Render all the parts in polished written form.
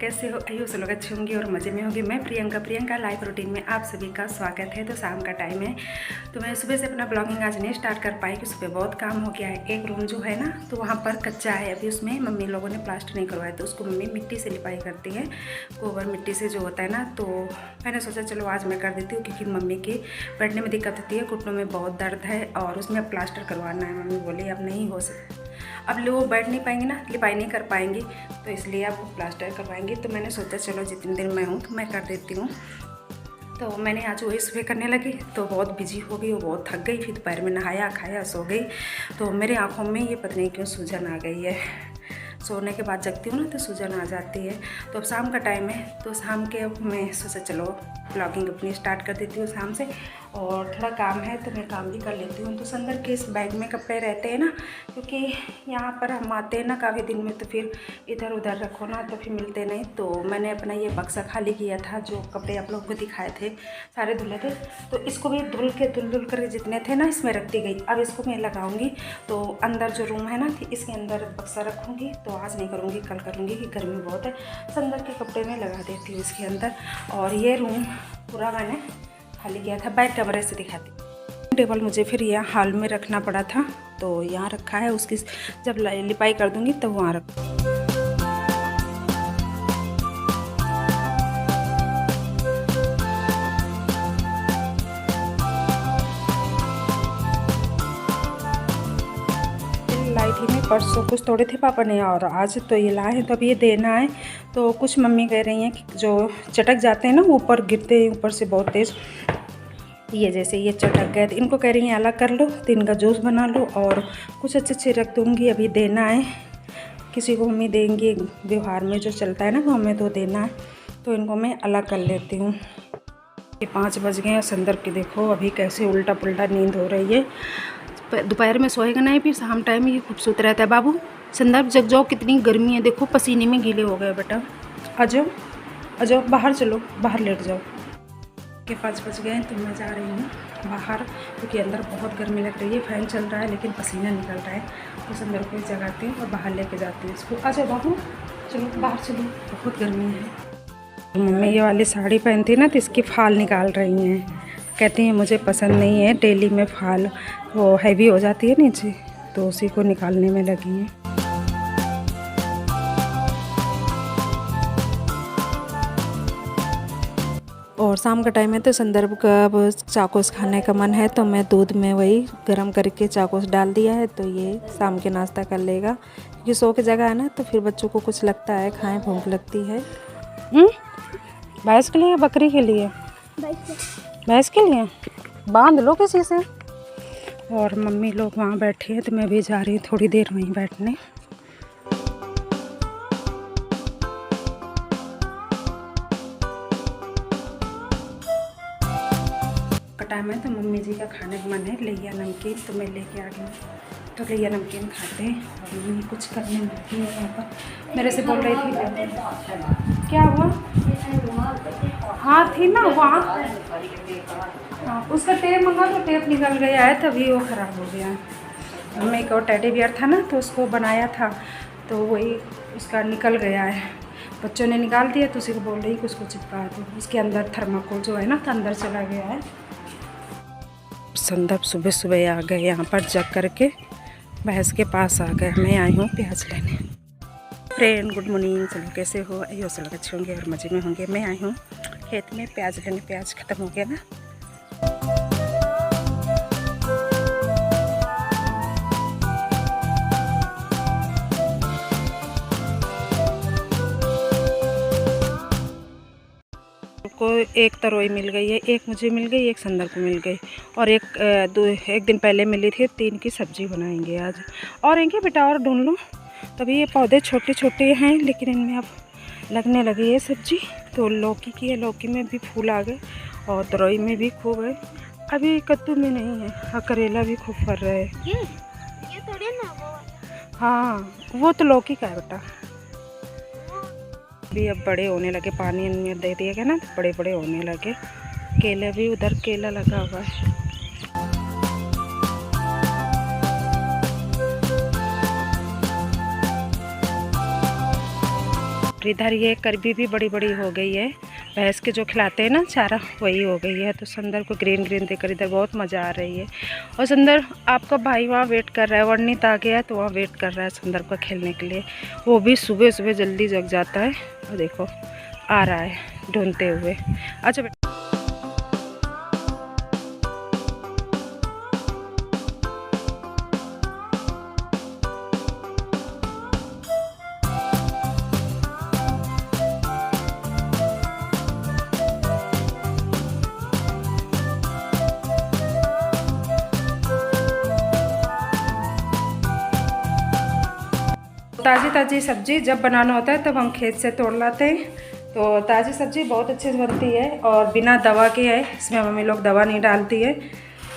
कैसे हो? आइयो सब लोग अच्छे होंगे और मज़े में होंगे। मैं प्रियंका लाइव रूटीन में आप सभी का स्वागत है। तो शाम का टाइम है, तो मैं सुबह से अपना ब्लॉगिंग आज नहीं स्टार्ट कर पाई कि सुबह बहुत काम हो गया है। एक रूम जो है ना, तो वहाँ पर कच्चा है अभी, उसमें मम्मी लोगों ने प्लास्टर नहीं करवाया, तो उसको मम्मी मिट्टी से लिपाई करती है, गोबर मिट्टी से जो होता है ना। तो मैंने सोचा चलो आज मैं कर देती हूँ, क्योंकि मम्मी की बैठने में दिक्कत होती है, घुटनों में बहुत दर्द है और उसमें प्लास्टर करवाना है। मम्मी बोली अब नहीं हो सकता, अब लोग बैठ नहीं पाएंगे ना, लिपाई नहीं कर पाएंगी, तो इसलिए अब प्लास्टर करवाएंगी। तो मैंने सोचा चलो जितने दिन मैं हूँ तो मैं कर देती हूँ। तो मैंने आज वही सुबह करने लगी, तो बहुत बिजी हो गई और बहुत थक गई। फिर दोपहर में नहाया खाया सो गई, तो मेरे आँखों में ये पता नहीं क्यों सूजन आ गई है। सोने के बाद जगती हूँ ना तो सूजन आ जाती है। तो अब शाम का टाइम है, तो शाम के मैं सोचा चलो ब्लॉगिंग अपनी स्टार्ट कर देती हूँ शाम से, और थोड़ा काम है तो मैं काम भी कर लेती हूँ। तो संदर के इस बैग में कपड़े रहते हैं ना, क्योंकि यहाँ पर हम आते हैं ना काफ़ी दिन में, तो फिर इधर उधर रखो ना तो फिर मिलते नहीं। तो मैंने अपना ये बक्सा खाली किया था, जो कपड़े आप लोगों को दिखाए थे सारे धुले थे, तो इसको भी धुल कर जितने थे ना इसमें रख दी गई। अब इसको मैं लगाऊंगी, तो अंदर जो रूम है ना इसके अंदर बक्सा रखूँगी। तो आज नहीं करूँगी, कल करूँगी, कि गर्मी बहुत है। संदर के कपड़े में लगा देती हूँ इसके अंदर। और ये रूम पूरा मैंने खाली किया था, बैक कैमरे से दिखाती। टेबल मुझे फिर यहाँ हॉल में रखना पड़ा था, तो यहाँ रखा है। उसकी जब लिपाई कर दूँगी तब वहाँ रख। लाई थी मैं परसों, कुछ थोड़े थे पापा ने, और आज तो ये लाए हैं। तो अब ये देना है, तो कुछ मम्मी कह रही हैं कि जो चटक जाते हैं ना, ऊपर गिरते हैं ऊपर से बहुत तेज़, ये जैसे ये चटक गए, तो इनको कह रही हैं अलग कर लो, तो इनका जूस बना लो और कुछ अच्छे रख दूँगी। अभी देना है किसी को, मम्मी देंगी, व्यवहार में जो चलता है ना वो हमें तो देना है, तो इनको मैं अलग कर लेती हूँ। ये 5 बज गए हैं। संदर्भ की देखो अभी कैसे उल्टा पुल्टा नींद हो रही है। दोपहर में सोएगा नहीं, फिर शाम टाइम ये खूबसूरत रहता है। बाबू संदर्भ जग जाओ, कितनी गर्मी है, देखो पसीने में गीले हो गए। बेटा आ जाओ बाहर, चलो बाहर लेट जाओ। के 5 बज गए, तो मैं जा रही हूँ बाहर, क्योंकि अंदर बहुत गर्मी लग रही है। फ़ैन चल रहा है लेकिन पसीना निकल रहा है, तो संदर्भ को जगाती हूँ और बाहर लेके जाती हूँ इसको। आ जाओ बाबू, चलो बाहर चलो, बहुत गर्मी है। मम्मी ये वाली साड़ी पहनती है ना, तो इसकी फाल निकाल रही हैं। कहती हैं मुझे पसंद नहीं है, डेली में फाल वो हैवी हो जाती है नीचे, तो उसी को निकालने में लगी हैं। और शाम का टाइम है, तो संदर्भ का अब चाकोस खाने का मन है, तो मैं दूध में वही गरम करके चाकोस डाल दिया है, तो ये शाम के नाश्ता कर लेगा। क्योंकि सो के जगह है ना, तो फिर बच्चों को कुछ लगता है, खाएं, भूख लगती है। भैंस के लिए, बकरी के लिए? भैंस के लिए बांध लो किसी से। और मम्मी लोग वहाँ बैठे हैं, तो मैं भी जा रही हूँ थोड़ी देर वहीं बैठने। टाइम है, तो मम्मी जी का खाने का मन है, लिया नमकीन, तो मैं लेके आ गई हूँ। तो लिया नमकीन खाते हैं, और मम्मी कुछ करने लगी है यहाँ पर। मेरे से बोल रही थी क्या हुआ? हाँ थी ना वहाँ, हाँ उसका टेप मंगा, तो टेप निकल गया है, तभी वो ख़राब हो गया। मम्मी का टेडी बियर था ना, तो उसको बनाया था, तो वही उसका निकल गया है। बच्चों ने निकाल दिया, तो उसी को बोल रही कि उसको चिपका दो। इसके अंदर थर्माकोल जो है ना, तो अंदर चला गया है। संदर्भ सुबह सुबह आ गए यहाँ पर, जग करके भैंस के पास आ गए। मैं आई हूँ प्याज लेने। फ्रेंड गुड मॉर्निंग, चलो कैसे हो? यो सब अच्छे होंगे और मज़े में होंगे। मैं आई हूँ खेत में प्याज लेने, प्याज ख़त्म हो गया ना। को एक तरोई मिल गई है, एक मुझे मिल गई, एक संदर को मिल गई, और एक दिन पहले मिली थी। 3 की सब्ज़ी बनाएंगे आज। और इनके बेटा और ढूंढ लो। तभी ये पौधे छोटे छोटे हैं, लेकिन इनमें अब लगने लगी है सब्ज़ी। तो लौकी की है, लौकी में भी फूल आ गए, और तरोई में भी खूब है। अभी कद्दू में नहीं है, हाँ करेला भी खूब फर रहे हैं। ये थोड़ी ना वो। हाँ वो तो लौकी का है बेटा। भी अब बड़े होने लगे, पानी दे दिया गया ना, तो बड़े बड़े होने लगे। केला भी, उधर केला लगा हुआ है। और इधर ये करबी भी बड़ी बड़ी हो गई है, भैंस के जो खिलाते हैं ना चारा वही हो गई है। तो सुंदर को ग्रीन ग्रीन देखकर इधर बहुत मज़ा आ रही है। और सुंदर आपका भाई वहाँ वेट कर रहा है, वर्णित आ गया है तो वहाँ वेट कर रहा है सुंदर को खेलने के लिए। वो भी सुबह सुबह जल्दी जग जाता है और देखो आ रहा है ढूंढते हुए। अच्छा ताज़ी ताज़ी सब्ज़ी जब बनाना होता है तब हम खेत से तोड़ लाते हैं। तो ताज़ी सब्ज़ी बहुत अच्छे से बनती है और बिना दवा के है, इसमें मम्मी लोग दवा नहीं डालती है।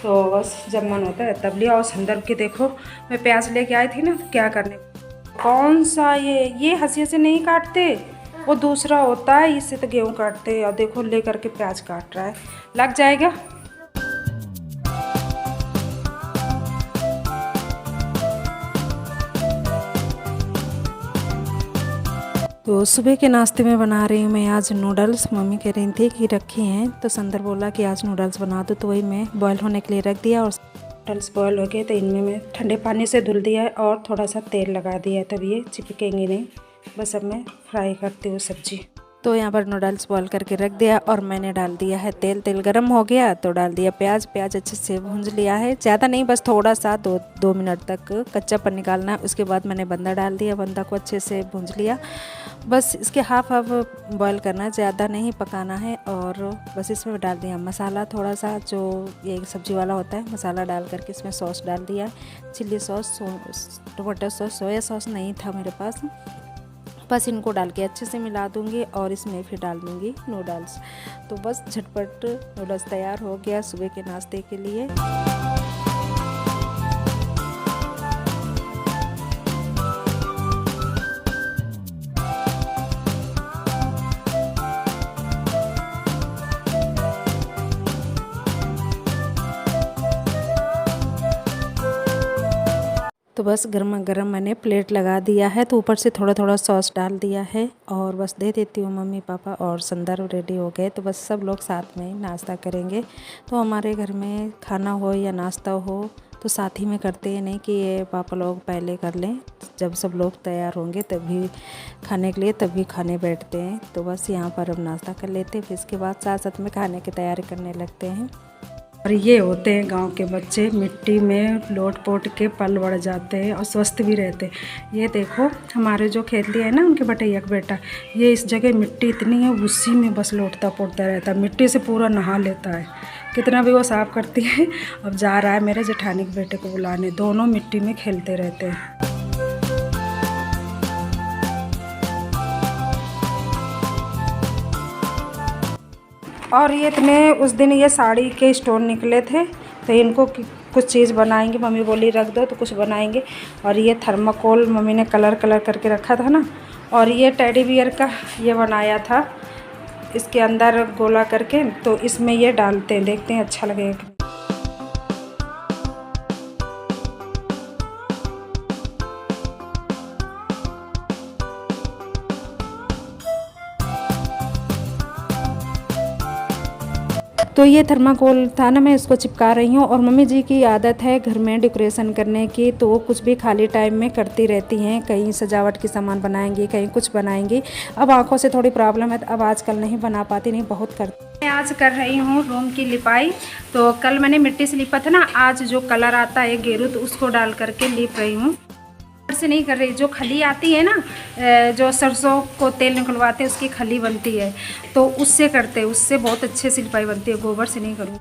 तो बस जब मन होता है तब लिया। और संदर्भ के देखो मैं प्याज लेके आई थी ना, क्या करने कौन सा ये हंसी से नहीं काटते, वो दूसरा होता है, इससे तो गेहूँ काटते हैं। और देखो ले करके प्याज काट रहा है, लग जाएगा। तो सुबह के नाश्ते में बना रही हूँ मैं आज नूडल्स। मम्मी कह रही थी कि रखी हैं तो संदर बोला कि आज नूडल्स बना दो, तो वही मैं बॉयल होने के लिए रख दिया। और नूडल्स बॉयल हो गए तो इनमें मैं ठंडे पानी से धुल दिया है और थोड़ा सा तेल लगा दिया है, तब ये चिपकेंगे नहीं। बस अब मैं फ्राई करती हूँ सब्जी। तो यहाँ पर नूडल्स बॉयल करके रख दिया और मैंने डाल दिया है तेल। तेल गरम हो गया तो डाल दिया प्याज। प्याज अच्छे से भूंज लिया है, ज़्यादा नहीं, बस थोड़ा सा 2 मिनट तक कच्चापन निकालना है। उसके बाद मैंने बंदा डाल दिया, बंदा को अच्छे से भूंज लिया। बस इसके हाफ बॉयल करना है, ज़्यादा नहीं पकाना है। और बस इसमें डाल दिया मसाला थोड़ा सा, जो ये सब्जी वाला होता है मसाला डाल करके इसमें सॉस डाल दिया, chilli sauce, tomato sauce, soya sauce नहीं था मेरे पास। बस इनको डाल के अच्छे से मिला दूंगी और इसमें फिर डाल दूंगी नूडल्स। तो बस झटपट नूडल्स तैयार हो गया सुबह के नाश्ते के लिए। तो बस गर्मा गर्म मैंने प्लेट लगा दिया है, तो ऊपर से थोड़ा थोड़ा सॉस डाल दिया है और बस दे देती हूँ। मम्मी पापा और संदर्भ रेडी हो गए, तो बस सब लोग साथ में नाश्ता करेंगे। तो हमारे घर में खाना हो या नाश्ता हो तो साथ ही में करते हैं, नहीं कि ये पापा लोग पहले कर लें। जब सब लोग तैयार होंगे तभी खाने के लिए तभी खाने बैठते हैं। तो बस यहाँ पर अब नाश्ता कर लेते हैं, फिर इसके बाद साथ साथ में खाने की तैयारी करने लगते हैं। और ये होते हैं गांव के बच्चे, मिट्टी में लोट पोट के पल बढ़ जाते हैं और स्वस्थ भी रहते हैं। ये देखो हमारे जो खेतली है ना, उनके भटैया का बेटा, ये इस जगह मिट्टी इतनी है उसी में बस लोटता पोटता रहता है, मिट्टी से पूरा नहा लेता है, कितना भी वो साफ करती है। अब जा रहा है मेरे जेठानी के बेटे को बुलाने, दोनों मिट्टी में खेलते रहते हैं। और ये इतने उस दिन ये साड़ी के स्टोन निकले थे, तो इनको कुछ चीज़ बनाएंगे, मम्मी बोली रख दो तो कुछ बनाएंगे। और ये थर्माकोल मम्मी ने कलर करके रखा था ना, और ये टेडी बियर का ये बनाया था, इसके अंदर गोला करके, तो इसमें ये डालते हैं, देखते हैं अच्छा लगेगा। तो ये थर्माकोल था ना, मैं इसको चिपका रही हूँ। और मम्मी जी की आदत है घर में डेकोरेशन करने की, तो वो कुछ भी खाली टाइम में करती रहती हैं, कहीं सजावट की सामान बनाएंगी, कहीं कुछ बनाएंगी। अब आंखों से थोड़ी प्रॉब्लम है तो अब आजकल नहीं बना पाती, नहीं बहुत करती। मैं आज कर रही हूँ रूम की लिपाई। तो कल मैंने मिट्टी से लिपा था ना, आज जो कलर आता है गेरू, तो उसको डाल करके लिप रही हूँ। से नहीं कर रही, जो खली आती है ना, जो सरसों को तेल निकलवाते हैं उसकी खली बनती है, तो उससे करते हैं, उससे बहुत अच्छे से लिपाई बनती है, गोबर से नहीं करूँ।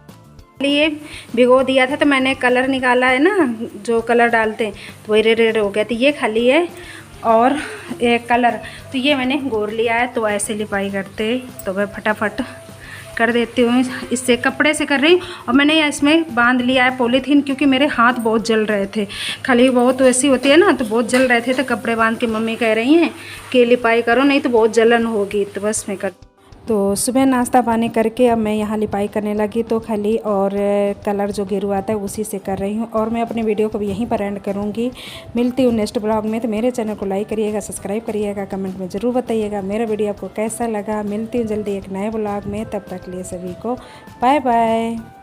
ये भिगो दिया था तो मैंने कलर निकाला है ना, जो कलर डालते हैं, तो वही रेड हो गया। तो ये खली है और एक कलर, तो ये मैंने गोर लिया है। तो ऐसे लिपाई करते, तो मैं फटाफट कर देती हूँ, इससे कपड़े से कर रही हूँ। और मैंने इसमें बांध लिया है पॉलीथीन, क्योंकि मेरे हाथ बहुत जल रहे थे, खली बहुत वैसी होती है ना, तो बहुत जल रहे थे, तो कपड़े बांध के मम्मी कह रही हैं कि लिपाई करो नहीं तो बहुत जलन होगी। तो बस मैं कर तो सुबह नाश्ता पानी करके अब मैं यहाँ लिपाई करने लगी, तो खाली और कलर जो गेरू आता है उसी से कर रही हूँ। और मैं अपने वीडियो को भी यहीं पर एंड करूँगी। मिलती हूँ नेक्स्ट ब्लॉग में। तो मेरे चैनल को लाइक करिएगा, सब्सक्राइब करिएगा, कमेंट में ज़रूर बताइएगा मेरा वीडियो आपको कैसा लगा। मिलती हूँ जल्दी एक नए ब्लॉग में, तब तक लिए सभी को बाय बाय।